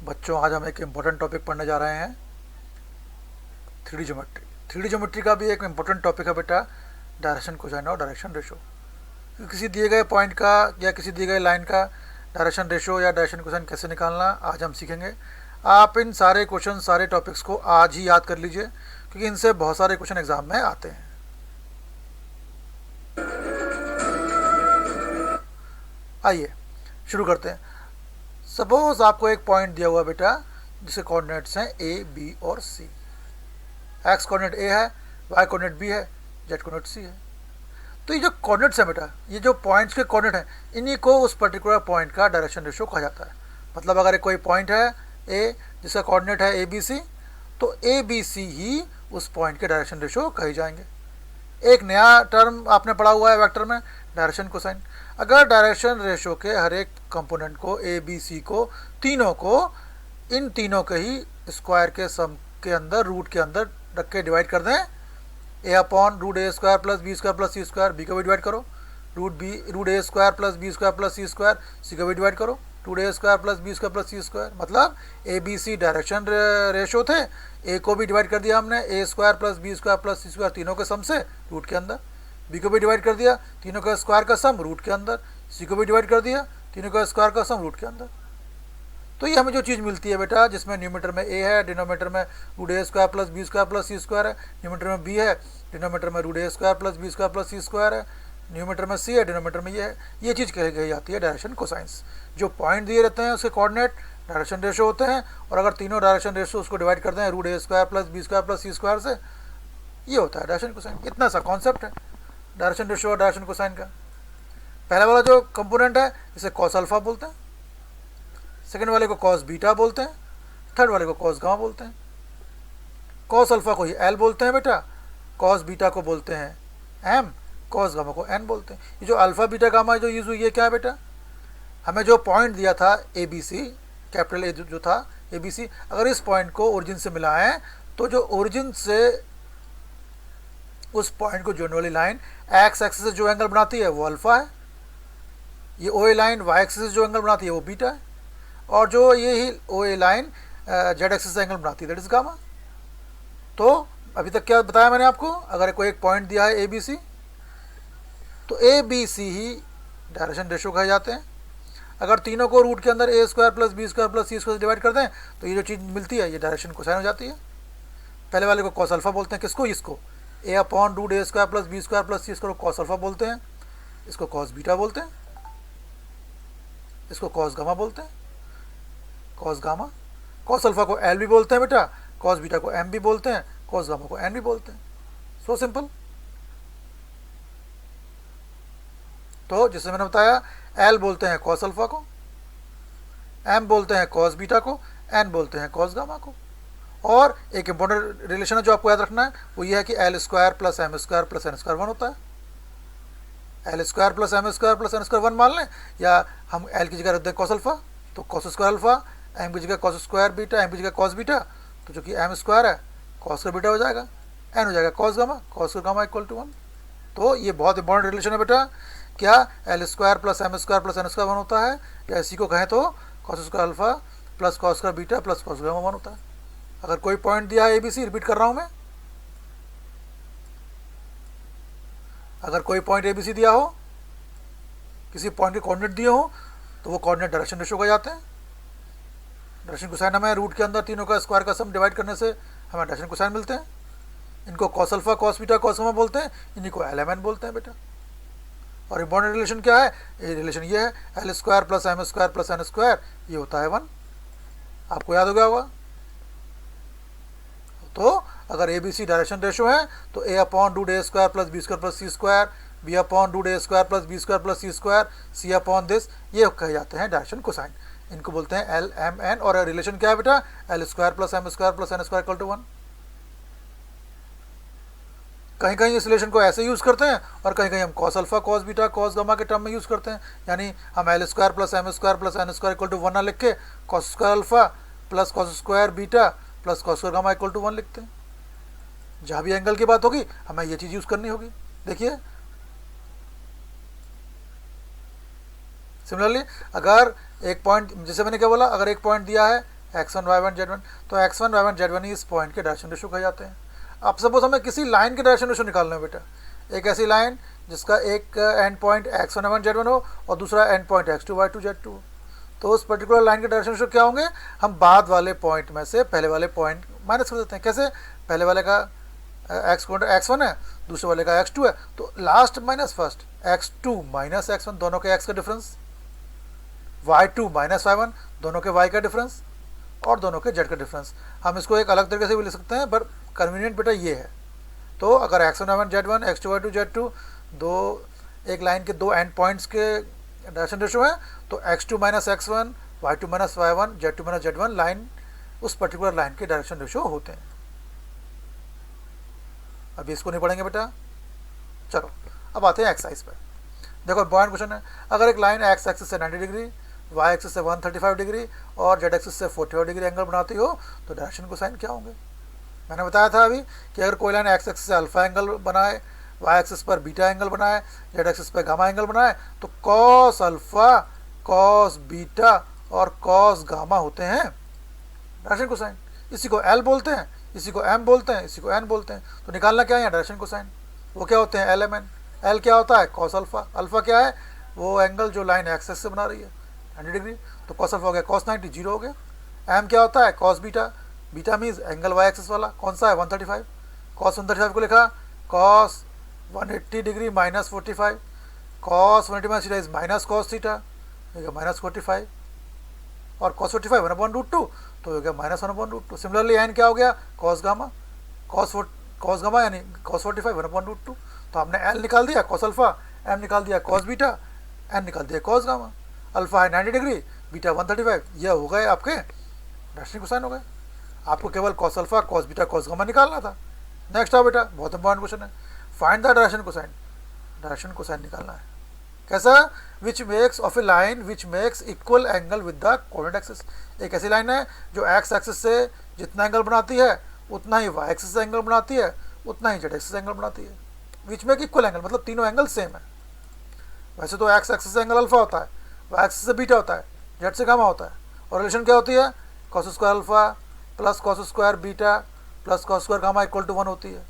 बच्चों, आज हम एक इम्पोर्टेंट टॉपिक पढ़ने जा रहे हैं, 3D ज्योमेट्री। 3D ज्योमेट्री का भी एक इम्पोर्टेंट टॉपिक है बेटा, डायरेक्शन कोसाइन और डायरेक्शन रेशो। किसी दिए गए पॉइंट का या किसी दिए गए लाइन का डायरेक्शन रेशो या डायरेक्शन कोसाइन कैसे निकालना आज हम सीखेंगे। आप इन सारे क्वेश्चन, सारे टॉपिक्स को आज ही याद कर लीजिए, क्योंकि इनसे बहुत सारे क्वेश्चन एग्जाम में आते हैं। आइए शुरू करते हैं। सपोज आपको एक पॉइंट दिया हुआ बेटा, जिसके कोऑर्डिनेट्स हैं ए, बी और सी। एक्स कोऑर्डिनेट ए है, वाई कोऑर्डिनेट बी है, जेड कोऑर्डिनेट सी है। तो ये जो कोऑर्डिनेट्स है बेटा, ये जो पॉइंट्स के कोऑर्डिनेट हैं, इन्हीं को उस पर्टिकुलर पॉइंट का डायरेक्शन रेशो कहा जाता है। मतलब अगर कोई पॉइंट है ए जिसका कोऑर्डिनेट है ए बी सी, तो ए बी सी ही उस पॉइंट के डायरेक्शन रेशो कहे जाएंगे। एक नया टर्म आपने पढ़ा हुआ है वेक्टर में, डायरेक्शन कोसाइन। अगर डायरेक्शन रेशो के हर एक कंपोनेंट को, ए बी सी को, तीनों को, इन तीनों के ही स्क्वायर के सम के अंदर, रूट के अंदर रख के डिवाइड कर दें, A upon root A square plus B square plus C square, B को भी डिवाइड करो, root A square plus B square plus C square, C को भी डिवाइड करो, root A square plus B square plus C square. मतलब A B C direction ratio थे, A को भी डिवाइड कर दिया हमने A square plus B square plus C square, तीनों के सम से रूट के अंदर। बी को भी डिवाइड कर दिया, तीनों का स्क्वायर का सम रूट के अंदर। सी को भी डिवाइड कर दिया, तीनों का स्क्वायर का सम रूट के अंदर। तो ये हमें जो चीज़ मिलती है बेटा, जिसमें न्यूमरेटर में ए है, डिनोमीटर में root A square plus B square plus C square है, न्यूमरेटर में बी है, डिनोमीटर में root A square plus B square plus C square है, न्यूमरेटर में सी है, डिनोमीटर में ये है। ये चीज़ कही जाती है डायरेक्शन कोसाइंस। जो पॉइंट दिए रहते हैं उसके कोऑर्डिनेट डायरेक्शन रेशो होते हैं, और अगर तीनों डायरेक्शन रेशो उसको डिवाइड करते हैं root A square plus B square plus C square से, ये होता है डायरेक्शन कोसाइन। इतना सा कॉन्सेप्ट है डायरेक्शन रेशो और डायरेक्शन कोसाइन का। पहला वाला जो कंपोनेंट है इसे कॉस अल्फा बोलते हैं, सेकेंड वाले को कॉस बीटा बोलते हैं, थर्ड वाले को कॉस गामा बोलते हैं। कॉस अल्फा को ही एल बोलते हैं बेटा, कॉस बीटा को बोलते हैं एम, कॉस गामा को एन बोलते हैं। ये जो अल्फा बीटा गामा जो यूज हुई है क्या है बेटा, हमें जो पॉइंट दिया था ए बी सी, कैपिटल ए जो था ए बी सी, अगर इस पॉइंट को ओरिजिन से मिलाएं तो जो ओरिजिन से उस पॉइंट को जोड़ने वाली लाइन एक्स एक्सिस से जो एंगल बनाती है वो अल्फा है, ये ओ ए लाइन वाई एक्सिस से जो एंगल बनाती है वो बीटा है, और जो ये ही ओ ए लाइन जेड एक्सिस से एंगल बनाती है दैट इज गामा। तो अभी तक क्या बताया मैंने आपको, अगर कोई एक पॉइंट दिया है ए बी सी, तो ए बी सी ही डायरेक्शन रेशो कहे जाते हैं। अगर तीनों को रूट के अंदर A square plus B square plus C square divide कर दें तो ये जो चीज़ मिलती है ये डायरेक्शन कोसाइन हो जाती है। पहले वाले को कॉस अल्फा बोलते हैं, किसको, इसको A upon root A square plus B square plus C square को कॉस अल्फा बोलते हैं, इसको कॉस बीटा बोलते हैं, इसको कॉस गामा बोलते हैं, कॉस गामा। कॉस अल्फा को एल भी बोलते हैं बेटा, कॉस बीटा को एम भी बोलते हैं, कॉस गामा को एन भी बोलते हैं। So simple. तो जैसे मैंने बताया, एल बोलते हैं कॉस अल्फा को, एम बोलते हैं कॉस बीटा को, एन बोलते हैं कॉस गामा को। और एक इंपॉर्टेंट रिलेशन है जो आपको याद रखना है, वो ये है कि L square plus M square plus N square 1 होता है। L square plus M square plus N square 1 मान लें, या हम एल की जगह रख दें कॉस अल्फा, तो कॉस स्क्वायर अल्फा, एम की जगह कॉस स्क्वायर बीटा, एम की जगह कॉस बीटा, तो जो कि एम स्क्वायर है कॉस का बीटा हो जाएगा, एन हो जाएगा cos gamma, cos gamma equal to 1। तो ये बहुत इंपॉर्टेंट रिलेशन है बेटा। क्या L square plus M square plus N square 1 होता है, या इसी को कहें तो cos square alpha plus cos square beta plus cos gamma 1 होता है। अगर कोई पॉइंट दिया है ए बी सी, रिपीट कर रहा हूं मैं, अगर कोई पॉइंट ए बी सी दिया हो, किसी पॉइंट के कोऑर्डिनेट दिए हो, तो वो कोऑर्डिनेट डायरेक्शन रेशो को जाते हैं। डायरेक्शन कोसाइन हमें रूट के अंदर तीनों का स्क्वायर का सम डिवाइड करने से हमें डायरेक्शन कोसाइन मिलते हैं। इनको cos alpha cos beta cos gamma बोलते हैं, इन्हीं को एल एम एन बोलते हैं बेटा। और इंपॉर्टेंट रिलेशन क्या है, ये रिलेशन ये है, L square plus M square plus N square, ये होता है 1। आपको याद हो गया होगा। तो अगर A B C direction ratio है तो A upon root A square plus B square plus C square, B upon root A square plus B square plus C square, C upon this, ये कहे जाते हैं डायरेक्शन कोसाइन। इनको बोलते हैं L M N. और रिलेशन क्या है बेटा, L square plus M square plus N square equal to 1। कहीं कहीं इस रिलेशन को ऐसे यूज़ करते हैं, और कहीं कहीं हम cos alpha cos beta cos gamma के टर्म में यूज़ करते हैं। यानी हम L square plus M square plus N square equal to 1 ना लिख के cos square alpha plus cos square beta plus cos square gamma equal to 1 लिखते हैं। जहाँ भी एंगल की बात होगी हमें ये चीज़ यूज़ करनी होगी। देखिए सिमिलरली, अगर एक पॉइंट, जैसे मैंने क्या बोला, अगर एक पॉइंट दिया है x1 y1 z1, तो x1 y1 z1 ही इस पॉइंट के डायरेक्शन रेशियो कहे जाते हैं। अब सपोज हमें किसी लाइन के डायरेक्शन रेशियो निकालना है बेटा, एक ऐसी लाइन जिसका एक and point x1 y1 z1 हो और दूसरा and point x2 y2 z2 हो, तो उस पर्टिकुलर लाइन के डायरेक्शन रेशियो क्या होंगे, हम बाद वाले पॉइंट में से पहले वाले पॉइंट माइनस कर देते हैं। कैसे, पहले वाले का x1 है, दूसरे वाले का x2 है, तो last minus first, x2 minus x1 दोनों के x का डिफरेंस, y2 माइनस y1 दोनों के y का डिफरेंस और दोनों के z का डिफरेंस। हम इसको एक अलग तरीके से भी लिख सकते हैं, पर कन्वीनियंट बेटा ये है। तो अगर x1 y1 z1 x2 y2 z2 दो एक लाइन के दो एंड पॉइंट्स के डायरेक्शन रेशियो है, तो x2 minus x1 y2 minus y1 z2 minus z1 line उस पर्टिकुलर लाइन के डायरेक्शन रेशियो होते हैं। अभी इसको नहीं पढ़ेंगे बेटा। चलो अब आते हैं एक्सरसाइज पर। देखो इंपॉर्टेंट क्वेश्चन है, अगर एक लाइन एक्स एक्सिस से 90 डिग्री, वाई एक्सिस से 135 डिग्री और जेड एक्सिस से 45 डिग्री एंगल बनाती हो तो डायरेक्शन कोसाइन क्या होंगे। मैंने बताया था अभी कि अगर कोई लाइन एक्स एक्सिस से अल्फा एंगल बनाए, वाई एक्सिस पर बीटा एंगल बनाए, जेड एक्सिस पर गामा एंगल बनाए, तो कॉस अल्फा, कॉस बीटा और कॉस गामा होते हैं डायरेक्शन कोसाइन। इसी को एल बोलते हैं, इसी को एम बोलते हैं, इसी को एन बोलते हैं। तो निकालना क्या है यहाँ डायरेक्शन कोसाइन, वो क्या होते हैं एल एम एन। एल क्या होता है कॉस अल्फा, अल्फा क्या है वो एंगल जो लाइन एक्स एक्सिस से बना रही है 90 डिग्री, तो कॉस अल्फा हो गया कॉस 90 जीरो हो गया। एम क्या होता है cos beta, beta means angle Y axis वाला कौन सा है 135, कॉस 135 को लिखा cos 180 degree minus 45, cos 180 minus theta is minus cos theta, minus 45 और कॉस 45 1/√2 तो हो गया माइनस 1/√2। सिमिलरली एन क्या हो गया कॉस गामा, कॉस गामा यानी कॉस 45 1/√2। तो हमने एल निकाल दिया कॉस अल्फा, एम निकाल दिया कॉस बीटा, एन निकाल दिया कॉस गामा। अल्फा है 90 डिग्री, बीटा 135, यह हो गए आपके डायरेक्शन कोसाइन हो गए। आपको केवल cos alpha, cos beta, cos gamma निकालना था। नेक्स्ट आओ बेटा, बहुत इंपॉर्टेंट क्वेश्चन है, find the direction cosine. Direction cosine निकालना है कैसा, which makes of A line which makes equal angle with the coordinate axis. एक ऐसी लाइन है जो एक्स एक्सिस से जितना एंगल बनाती है उतना ही वाई एक्सिस से एंगल बनाती है, उतना ही जेड एक्सिस से एंगल बनाती है। विच मेक इक्वल एंगल मतलब तीनों एंगल सेम है। वैसे तो एक्स एक्सिस से एंगल अल्फा होता है, वाई एक्सिस से बीटा होता है, जेड से गामा होता है, और रिलेशन क्या होती है cos square alpha plus cos square beta plus cos square gamma equal to 1 होती है।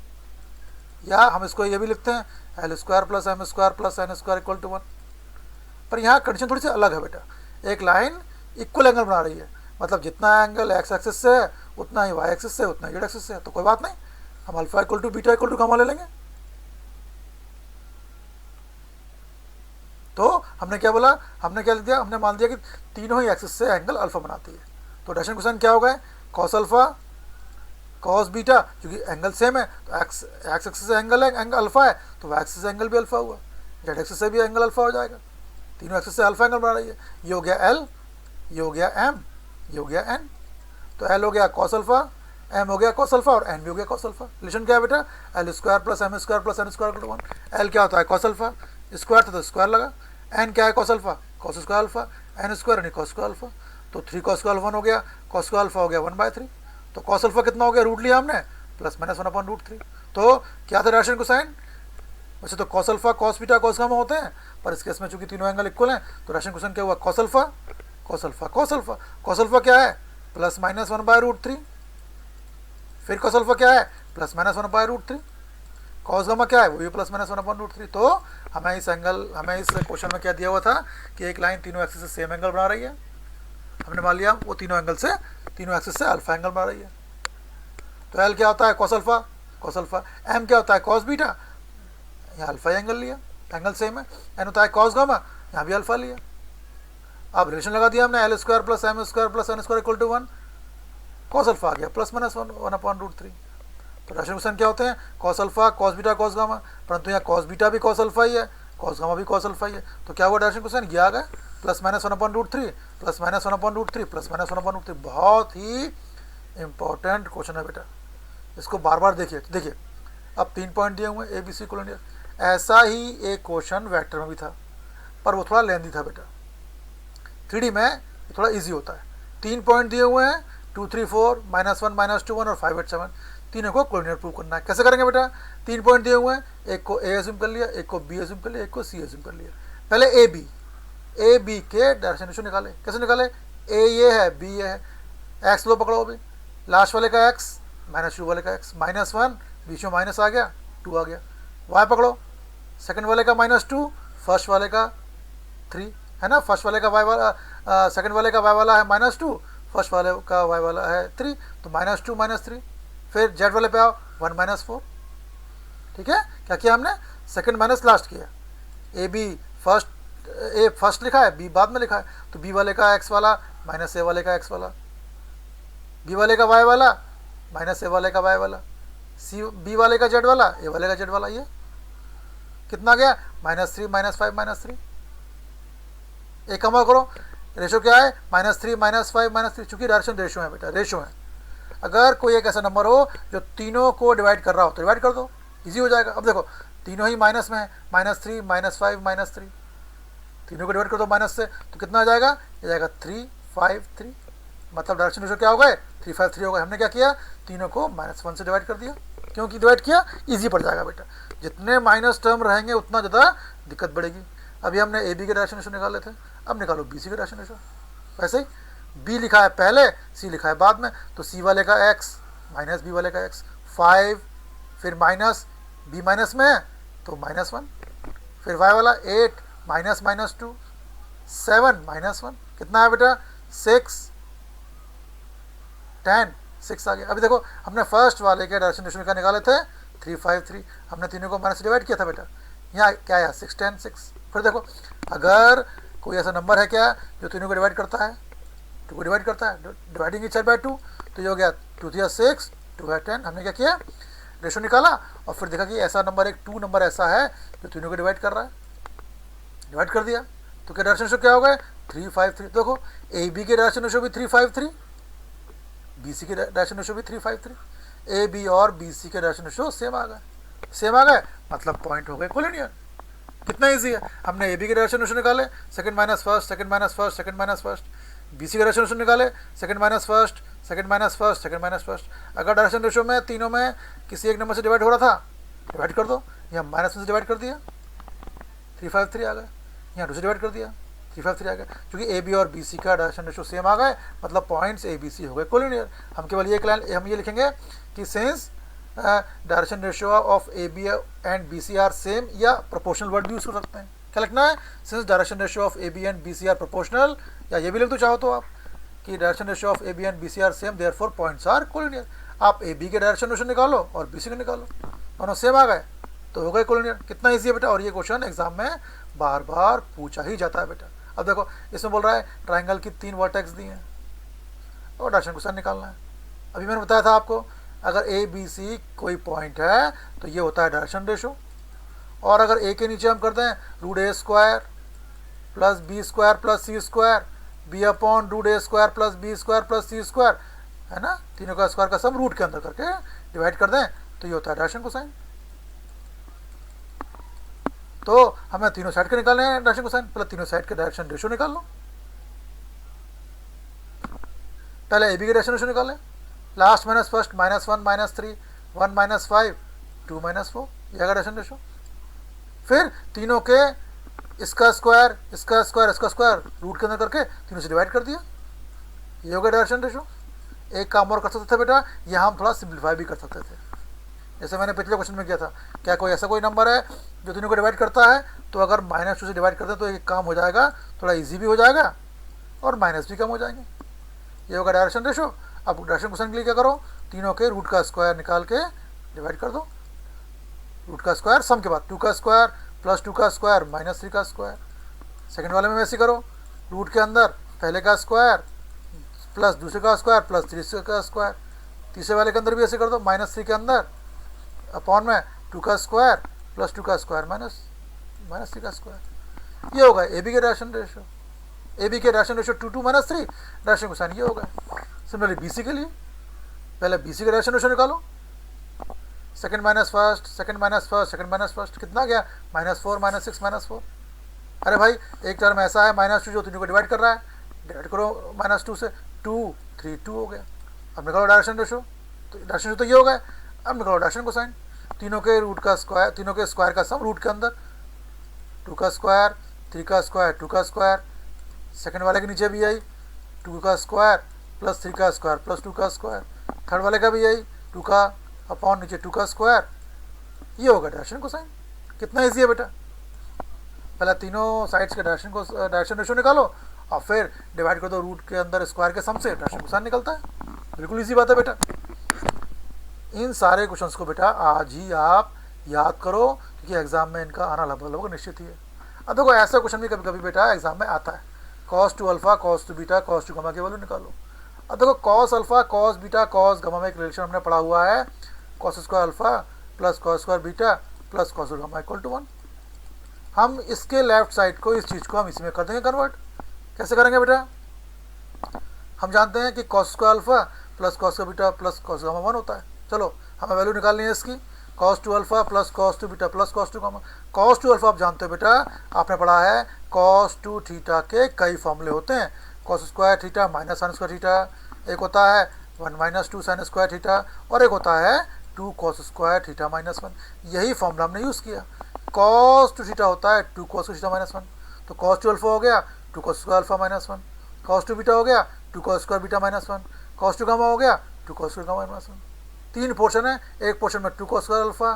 या हम इसको ये भी लिखते हैं L square plus M square plus N square equal to 1। पर यहाँ कंडीशन थोड़ी सी अलग है बेटा, एक लाइन इक्वल एंगल बना रही है, मतलब जितना एंगल एक्स एक्सिस से है उतना ही वाई एक्सिस से, उतना जेड एक्सिस से है, तो कोई बात नहीं, हम alpha equal to beta equal to gamma ले लेंगे। तो हमने क्या बोला, हमने क्या लिख दिया, हमने मान दिया कि तीनों ही एक्सिस से एंगल अल्फा बनाती है। तो डायरेक्शन कोसाइन क्या हो गए कॉस अल्फा कॉस बीटा, क्योंकि एंगल सेम है तो एक्स एक्सिस से एंगल है, एंगल अल्फा है तो वाई एक्सिस से एंगल भी अल्फा हुआ, जेड एक्सिस से भी एंगल अल्फा हो जाएगा। तीनों एक्सिस से अल्फा एंगल बना रही है। ये हो गया एल, ये हो गया एम, ये हो गया एन। तो एल हो गया कॉस अल्फा, एम हो गया कॉस अल्फा और एन भी हो गया कॉस अल्फा। रिलेशन क्या है बेटा L square plus M square plus N square equal to 1। L क्या होता है कॉस अल्फा, स्क्वायर था तो स्क्वायर लगा, एन क्या है cos alpha cos square alpha, N square यानी कॉस स्क्वायर अल्फा, तो 3 कॉस स्क्वायर 1 हो गया, कॉस स्क्वायर अल्फा हो गया 1/3। तो कॉस अल्फा कितना हो गया रूट लिया हमने प्लस माइनस 1/√3। तो क्या था डायरेक्शन कोसाइन, वैसे तो cos alpha cos beta cos gamma होते हैं, पर इस केस में चूंकि तीनों एंगल इक्वल हैं तो डायरेक्शन कोसाइन क्या हुआ cos alpha cos alpha cos alpha. Cos alpha क्या है प्लस माइनस 1/√3, फिर कॉस अल्फा क्या है प्लस माइनस 1/√3, कॉस गामा क्या है वो भी प्लस माइनस 1/√3। तो हमें इस क्वेश्चन में क्या दिया हुआ था कि एक लाइन तीनों एक्सिस से सेम एंगल बना रही है, हमने मान लिया वो तीनों एक्सिस से अल्फा एंगल बना रही है। तो एल क्या होता है कॉस अल्फा, एम क्या होता है कॉस बीटा, यहाँ अल्फा एंगल लिया, एंगल सेम है, एन होता है कॉस गामा, यहाँ भी अल्फा लिया। अब रिलेशन लगा दिया हमने L square plus M square plus N square equal to 1, cos alpha आ गया प्लस माइनस 1/√3। तो डायरेक्शन कोसाइन क्या होते हैं cos alpha cos beta cos gamma, परंतु यहाँ कॉस बीटा भी कॉस अल्फा ही है, कॉस गामा भी कॉस अल्फा ही है। तो क्या हुआ डायरेक्शन कोसाइन ये आ गया plus minus 1/√3 plus minus 1/√3 plus minus 1/√3। बहुत ही इंपॉर्टेंट क्वेश्चन है बेटा, इसको बार बार देखिए। अब 3 पॉइंट दिए हुए ए बी सी कोलन, ऐसा ही एक क्वेश्चन वेक्टर में भी था पर वो थोड़ा लेंदी था बेटा। 3D में थोड़ा इजी होता है। 3 पॉइंट दिए हुए हैं 2 3 4 -1 -2 1 और 5 8 7, तीनों को कोऑर्डिनेट प्रूव करना है। कैसे करेंगे बेटा, 3 पॉइंट दिए हुए हैं, एक को ए एज्यूम कर लिया, एक को बी एज्यूम कर लिया, एक को सी एज्यूम कर लिया। पहले ए बी के डायरेक्शन रेशियो निकाले। कैसे निकाले, ए ये है बी ये है, एक्स लो पकड़ो अभी, लास्ट वाले का एक्स माइनस टू वाले का एक्स, -1 बीच में माइनस आ गया, 2 आ गया। वाई पकड़ो, सेकंड वाले का -2, फर्स्ट वाले का 3 है ना, फर्स्ट वाले का वाई वाला सेकंड वाले का वाई वाला है -2, फर्स्ट वाले का वाई वाला है 3, तो -2 -3। फिर जेड वाले पे आओ, 1 -4। ठीक है, क्या किया हमने, सेकंड माइनस लास्ट किया। A B first, A first लिखा है, बी बाद में लिखा है, तो बी वाले का एक्स वाला माइनस ए वाले का एक्स वाला, बी वाले का वाई वाला माइनस ए वाले का वाई वाला, सी बी वाले का जेड वाला ए वाले का जेड वाला। ये कितना गया, -3 -5 -3। एक कम करो, रेशो क्या है, -3 -5 -3, चूंकि डायरेक्शन रेशो है बेटा, रेशो है। अगर कोई एक ऐसा नंबर हो जो तीनों को डिवाइड कर रहा हो तो डिवाइड कर दो, इजी हो जाएगा। अब देखो तीनों ही माइनस में है, -3 -5 -3, तीनों को डिवाइड कर दो माइनस से, तो कितना आ जाएगा, ये जाएगा 3 5 3, मतलब डायरेक्शन रेशो क्या हो गए, 3 5 3 हो गए। हमने क्या किया, तीनों को -1 से डिवाइड कर दिया। क्योंकि डिवाइड किया, ईजी पड़ जाएगा बेटा। जितने माइनस टर्म रहेंगे उतना ज़्यादा दिक्कत बढ़ेगी। अभी हमने ए बी के डायरेक्शन रेशो निकाले थे, अब निकालो बी सी के डायरेक्शन रेशो। वैसे ही बी लिखा है पहले, सी लिखा है बाद में, तो सी वाले का एक्स माइनस बी वाले का एक्स, 5 फिर माइनस बी माइनस में है तो -1, फिर वाई वाला 8 -2 7 -1, कितना है बेटा 6 10 6 आ गया। अभी देखो हमने फर्स्ट वाले के डायरेक्शन रेशो क्या निकाले थे, 3 5 3, हमने तीनों को माइनस डिवाइड किया था बेटा, यहाँ क्या आया 6 10 6। फिर देखो अगर कोई ऐसा नंबर है क्या जो तीनों को डिवाइड करता है, 2 को डिवाइड करता है, डिवाइडिंग इच बाय 2, तो ये हो गया 2 3 6 2 है 10। हमने क्या किया, रेशो निकाला और फिर देखा कि ऐसा नंबर एक 2 नंबर ऐसा है जो तीनों को डिवाइड कर रहा है, डिवाइड कर दिया, तो क्या डायरेक्शन रेशो क्या हो गए 3 5 3। देखो ए बी के डायरेक्शन रेशो भी 3 5 3, बी सी के डायरेक्शन रेशो भी 3 5 3, ए बी और बी सी के डायरेक्शन रेशो सेम आ गए, सेम आ गए, मतलब पॉइंट हो गए कोलिनियर। कितना इजी है, हमने ए बी के डायरेक्शन रेशो निकाले, second minus first second minus first second minus first, B C का डायरेक्शन रेशो निकाले, second minus first second minus first second minus first. अगर डायरेक्शन रेशो में तीनों में किसी एक नंबर से डिवाइड हो रहा था, डिवाइड कर दो, यहाँ -1 से डिवाइड कर दिया 3 5 3 आ गए, यहाँ 2 से डिवाइड कर दिया 3 5 3 आ गए। क्योंकि ए बी और बी सी का डायरेक्शन रेशो सेम आ गए, मतलब पॉइंट्स ए बी सी हो गए कोलिनियर। हम केवल ये लाइन हम ये लिखेंगे कि since direction ratio of A B and B C are same, या प्रोपोर्शनल वर्ड भी यूज कर सकते हैं। क्या लिखना है, since direction ratio of A B and B C are proportional, या ये भी लिख दो चाहो तो आप कि direction ratio of A B and B C are same therefore points are collinear. आप ए बी के डायरेक्शन रेशो निकालो और बी सी के निकालो, दोनों सेम आ गए तो हो गए कोलिनियर। कितना ईजी है बेटा, और ये क्वेश्चन एग्जाम में बार बार पूछा ही जाता है बेटा। अब देखो इसमें बोल रहा है ट्राइंगल की 3 वर्टेक्स दी हैं और डायरेक्शन क्वेश्चन निकालना है। अभी मैंने बताया था आपको, अगर ए बी सी कोई पॉइंट है तो ये होता है डायरेक्शन रेशो, और अगर ए के नीचे हम कर दें √a² plus b² plus c², b upon √a² plus b² plus c², है ना, तीनों का स्क्वायर का सम रूट के अंदर करके डिवाइड कर दें तो ये होता है डायरेक्शन कोसाइन। तो हमें तीनों साइड के निकालने हैं डायरेक्शन कोसाइन, पहले तीनों साइड के डायरेक्शन रेशो निकाल लो। पहले ए बी के डायरेक्शन रेशो निकालें, लास्ट माइनस फर्स्ट -1 -3 1 -5 2 -4, यह डायरेक्शन रेशो। फिर तीनों के इसका स्क्वायर इसका स्क्वायर इसका स्क्वायर रूट के अंदर करके तीनों से डिवाइड कर दिया, ये हो गया डायरेक्शन रेशो। एक काम और कर सकते थे बेटा, यहाँ हम थोड़ा सिंप्लीफाई भी कर सकते थे, जैसे मैंने पिछले क्वेश्चन में किया था। क्या कोई ऐसा कोई नंबर है जो तीनों को डिवाइड करता है, तो अगर -2 से डिवाइड करते हैं तो एक काम हो जाएगा, थोड़ा इजी भी हो जाएगा और माइनस भी कम हो जाएंगे, ये होगा डायरेक्शन रेशो। अब डायरेक्शन क्वेश्चन के लिए क्या करो, तीनों के रूट का स्क्वायर निकाल के डिवाइड कर दो, रूट का स्क्वायर सम के बाद 2 का स्क्वायर प्लस 2 का स्क्वायर -3 का स्क्वायर। सेकंड वाले में वैसे करो, रूट के अंदर पहले का स्क्वायर प्लस दूसरे का स्क्वायर प्लस तीसरे का स्क्वायर। तीसरे वाले के अंदर भी ऐसे कर दो, -3 के अंदर अपॉन में 2 का स्क्वायर प्लस 2 का स्क्वायर -3 का स्क्वायर। ये होगा ए बी के डायरेक्शन रेशो, ए बी के डायरेक्शन रेशो 2 2 -3, डायरेक्शन क्वेश्चन ये होगा। सिमिलरली बी सी के लिए पहले बी सी के डायरेक्शन रेशो निकालो, second minus first second minus first second minus first, कितना गया -4 -6 -4। अरे भाई एक टर्म ऐसा है -2 जो तीनों को डिवाइड कर रहा है, डिवाइड करो -2 से, 2 3 2 हो गया। अब निकालो डायरेक्शन रेशो, तो डायरेक्शन रेशो तो ये हो गया। अब निकालो डायरेक्शन कोसाइन, तीनों के रूट का स्क्वायर, तीनों के स्क्वायर का सम रूट के अंदर, 2 का स्क्वायर 3 का स्क्वायर 2 का स्क्वायर, सेकंड वाले के नीचे भी आई 2 का स्क्वायर प्लस 3 का स्क्वायर प्लस 2 का स्क्वायर। थर्ड वाले का भी यही 2 का अपॉन नीचे 2 का स्क्वायर, ये होगा डायरेक्शन कोसाइन। कितना ईजी है बेटा, पहले तीनों साइड्स के डायरेक्शन रेशो निकालो और फिर डिवाइड कर दो रूट के अंदर स्क्वायर के सम से, डायरेक्शन कोसाइन निकलता है। बिल्कुल ईजी बात है बेटा। इन सारे क्वेश्चंस को बेटा आज ही आप याद करो, क्योंकि एग्जाम में इनका आना लगभग निश्चित ही है। अब देखो ऐसा क्वेश्चन भी कभी कभी बेटा एग्जाम में आता है, cos two alpha cos two beta cos two gamma की वैल्यू निकालो। अब देखो cos alpha cos beta cos gamma में एक रिलेशन हमने पढ़ा हुआ है, cos square alpha plus cos square beta plus cos gamma equal to 1। हम इसके लेफ्ट साइड को, इस चीज़ को हम इसमें कर देंगे कन्वर्ट। कैसे करेंगे बेटा, हम जानते हैं कि cos square alpha plus cos beta plus cos gamma 1 होता है। चलो हमें वैल्यू निकालनी है इसकी, cos two alpha plus cos two beta plus cos two gamma. Cos two alpha आप जानते हो बेटा, आपने पढ़ा है कॉस टू थीटा के कई फॉर्मूले होते हैं, cos square theta minus sine square theta, एक होता है 1 माइनस 2 साइन स्क्वायर थीटा, और एक होता है 2 कॉस स्क्वायर थीटा माइनस 1। यही फॉर्मूला हमने यूज़ किया। कॉस टू थीटा होता है 2 कॉस थीटा माइनस 1, तो कॉस टू अल्फा हो गया 2 cos square alpha minus 1, cos two beta हो गया 2 cos square beta minus 1, cos two gamma हो गया 2 cos square gamma minus 1। 3 portion है, एक पोर्शन में 2 cos square alpha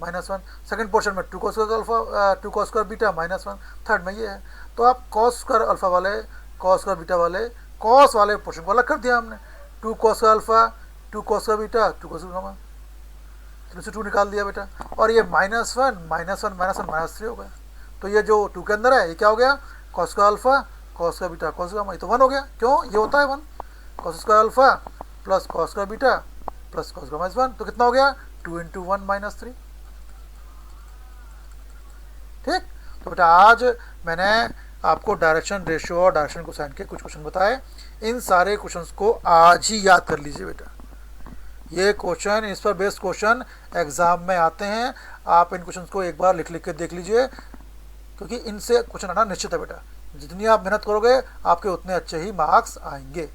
minus 1, second portion में 2 cos square alpha 2 cos square beta minus 1, third में ये है। तो आप कॉस स्क्वायर अल्फा वाले कॉस स्क्वायर बीटा वाले कॉस वाले पोर्शन को अलग कर दिया हमने, 2 cos square alpha 2 cos square beta 2 cos square gamma, 3 से 2 निकाल दिया बेटा। और ये minus one minus 1 minus 1 minus 3 हो गया। तो ये जो 2 के अंदर है ये क्या हो गया, cos square alpha cos square beta cos gamma, ये तो 1 हो गया। क्यों, ये होता है 1, cos square alpha plus cos square beta plus cos gamma is 1, तो कितना हो गया 2 इंटू 1 माइनस 3। ठीक, तो बेटा आज मैंने आपको डायरेक्शन रेशियो और डायरेक्शन कोसाइन के कुछ क्वेश्चन बताए। इन सारे क्वेश्चंस को आज ही याद कर लीजिए बेटा। ये क्वेश्चन, इस पर बेस्ड क्वेश्चन एग्जाम में आते हैं। आप इन क्वेश्चंस को एक बार लिख के देख लीजिए, क्योंकि इनसे क्वेश्चन आना निश्चित है बेटा। जितनी आप मेहनत करोगे आपके उतने अच्छे ही मार्क्स आएंगे।